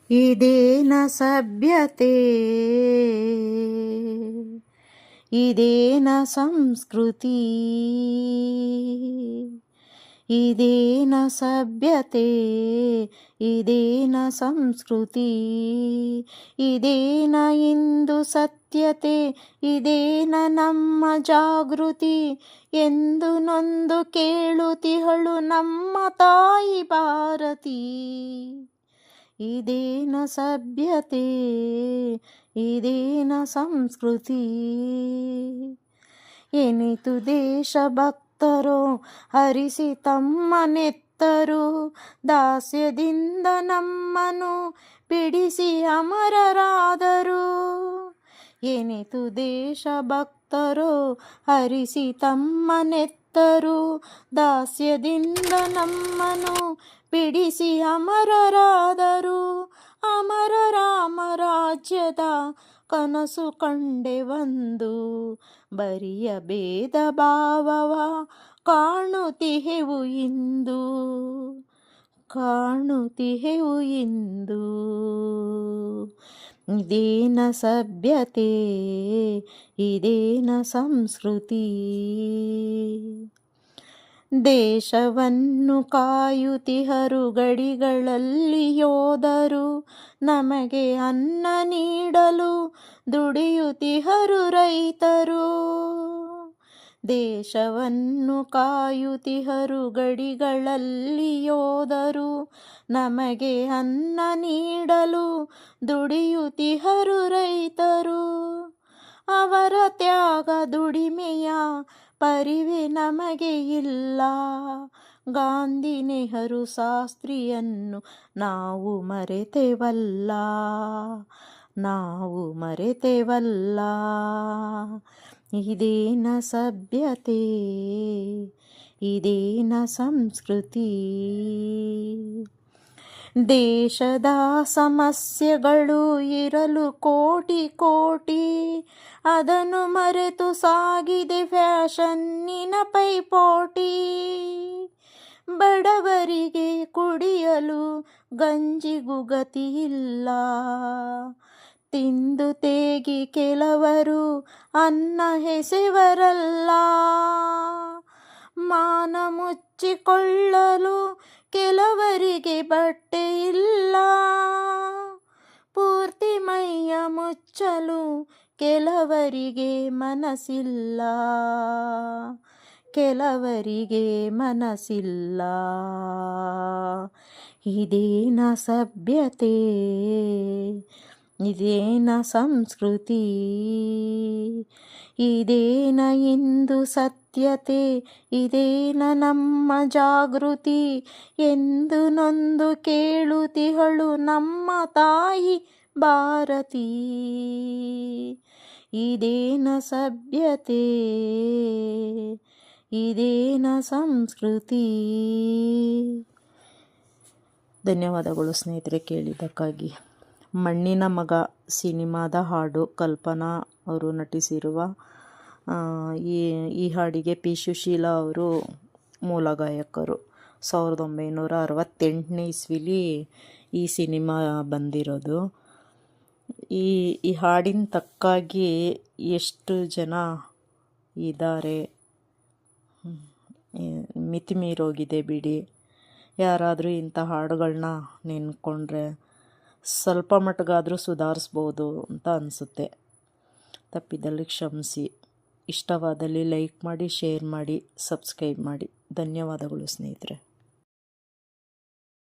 ಇದೇನ ಸಭ್ಯತೆ, ಇದೇನ ಸಂಸ್ಕೃತಿ, ಇದೇನ ಸಭ್ಯತೆ, ಇದೇನ ಸಂಸ್ಕೃತಿ, ಇದೇನ ಇಂದು ಸತ್ಯತೆ, ಇದೇನ ನಮ್ಮ ಜಾಗೃತಿ ಎಂದು ನೊಂದು ಕೇಳುತ್ತಿಹಳು ನಮ್ಮ ತಾಯಿ ಭಾರತಿ. ಇದೇನ ಸಭ್ಯತೆ, ಇದೇನ ಸಂಸ್ಕೃತಿ. ಎನಿತು ದೇಶಭಕ್ತರೋ ಹರಿಸಿ ತಮ್ಮನೆತ್ತರು, ದಾಸ್ಯದಿಂದ ನಮ್ಮನು ಬಿಡಿಸಿ ಅಮರರಾದರು. ಎನಿತು ದೇಶಭಕ್ತರೋ ಹರಿಸಿ ತಮ್ಮನೆತ್ತರು, ದಾಸ್ಯದಿಂದ ನಮ್ಮನು ಬಿಡಿಸಿ ಅಮರರಾದರು. ಅಮರ ರಾಮ ರಾಜ್ಯದ ಕನಸು ಕಂಡೆವಂದು, ಬರಿಯ ಭೇದ ಭಾವವ ಕಾಣುತ್ತಿಹೆವು ಇಂದು, ಕಾಣುತ್ತಿಹೆವು ಇಂದು. ಇದೇನ ಸಭ್ಯತೆ, ಇದೇನ ಸಂಸ್ಕೃತಿ. ದೇಶವನ್ನು ಕಾಯುತ್ತಿಹರು ಗಡಿಗಳಲ್ಲಿ ಯೋಧರು, ನಮಗೆ ಅನ್ನ ನೀಡಲು ದುಡಿಯುತ್ತಿಹರು ರೈತರು. ದೇಶವನ್ನು ಕಾಯುತ್ತಿಹರು ಗಡಿಗಳಲ್ಲಿ ಯೋಧರು, ನಮಗೆ ಅನ್ನ ನೀಡಲು ದುಡಿಯುತ್ತಿಹರು ರೈತರು. ಅವರ ತ್ಯಾಗ ದುಡಿಮೆಯ ಪರಿವೆ ನಮಗೆ ಇಲ್ಲ, ಗಾಂಧಿ ನೆಹರು ಶಾಸ್ತ್ರಿಯನ್ನು ನಾವು ಮರೆತೆವಲ್ಲ, ನಾವು ಮರೆತೆವಲ್ಲ. ಇದೇನ ಸಭ್ಯತೆ, ಇದೇನ ಸಂಸ್ಕೃತಿ. ದೇಶದ ಸಮಸ್ಯೆಗಳು ಇರಲು ಕೋಟಿ ಕೋಟಿ, ಅದನ್ನು ಮರೆತು ಸಾಗಿದೆ ಫ್ಯಾಷನ್ನಿನ ಪೈಪೋಟಿ. ಬಡವರಿಗೆ ಕುಡಿಯಲು ಗಂಜಿಗೂ ಗತಿಯಿಲ್ಲ, ತಿಂದು ತೇಗಿ ಕೆಲವರು ಅನ್ನ ಎಸೆವರಲ್ಲ. ಮಾನ ಮುಚ್ಚಿಕೊಳ್ಳಲು ಕೆಲವರಿಗೆ ಬಟ್ಟೆ ಇಲ್ಲ, ಪೂರ್ತಿ ಮೈಯ ಮುಚ್ಚಲು ಕೆಲವರಿಗೆ ಮನಸ್ಸಿಲ್ಲ, ಕೆಲವರಿಗೆ ಮನಸ್ಸಿಲ್ಲ. ಇದೇನ ಸಭ್ಯತೆ, ಇದೇನ ಸಂಸ್ಕೃತಿ, ಇದೇನ ಇಂದು ಸತ್ಯತೆ, ಇದೇನ ನಮ್ಮ ಜಾಗೃತಿ ಎಂದು ನೊಂದು ಕೇಳುತ್ತಿಹಳು ನಮ್ಮ ತಾಯಿ ಭಾರತಿ. ಇದೇನ ಸಭ್ಯತೆ, ಇದೇನ ಸಂಸ್ಕೃತಿ. ಧನ್ಯವಾದಗಳು ಸ್ನೇಹಿತರೆ ಕೇಳಿದ್ದಕ್ಕಾಗಿ. ಮಣ್ಣಿನ ಮಗ ಸಿನಿಮಾದ ಹಾಡು ಕಲ್ಪನಾ ಅವರು ನಟಿಸಿರುವ ಈ ಹಾಡಿಗೆ ಪಿ ಸುಶೀಲಾ ಅವರು ಮೂಲ ಗಾಯಕರು. 1968ನೇ ಇಸ್ವಿಲಿ ಈ ಸಿನಿಮಾ ಬಂದಿರೋದು. ಈ ಹಾಡಿನ ತಕ್ಕಾಗಿ ಎಷ್ಟು ಜನ ಇದ್ದಾರೆ, ಮಿತಿಮೀರೋಗಿದೆ ಬಿಡಿ. ಯಾರಾದರೂ ಇಂಥ ಹಾಡುಗಳನ್ನ ನೆನ್ಕೊಂಡ್ರೆ ಸ್ವಲ್ಪ ಮಟ್ಟಿಗಾದರೂ ಸುಧಾರಿಸ್ಬೋದು ಅಂತ ಅನಿಸುತ್ತೆ. ತಪ್ಪಿದಲ್ಲಿ ಕ್ಷಮಿಸಿ. ಇಷ್ಟವಾದಲ್ಲಿ ಲೈಕ್ ಮಾಡಿ, ಶೇರ್ ಮಾಡಿ, ಸಬ್ಸ್ಕ್ರೈಬ್ ಮಾಡಿ. ಧನ್ಯವಾದಗಳು ಸ್ನೇಹಿತರೆ.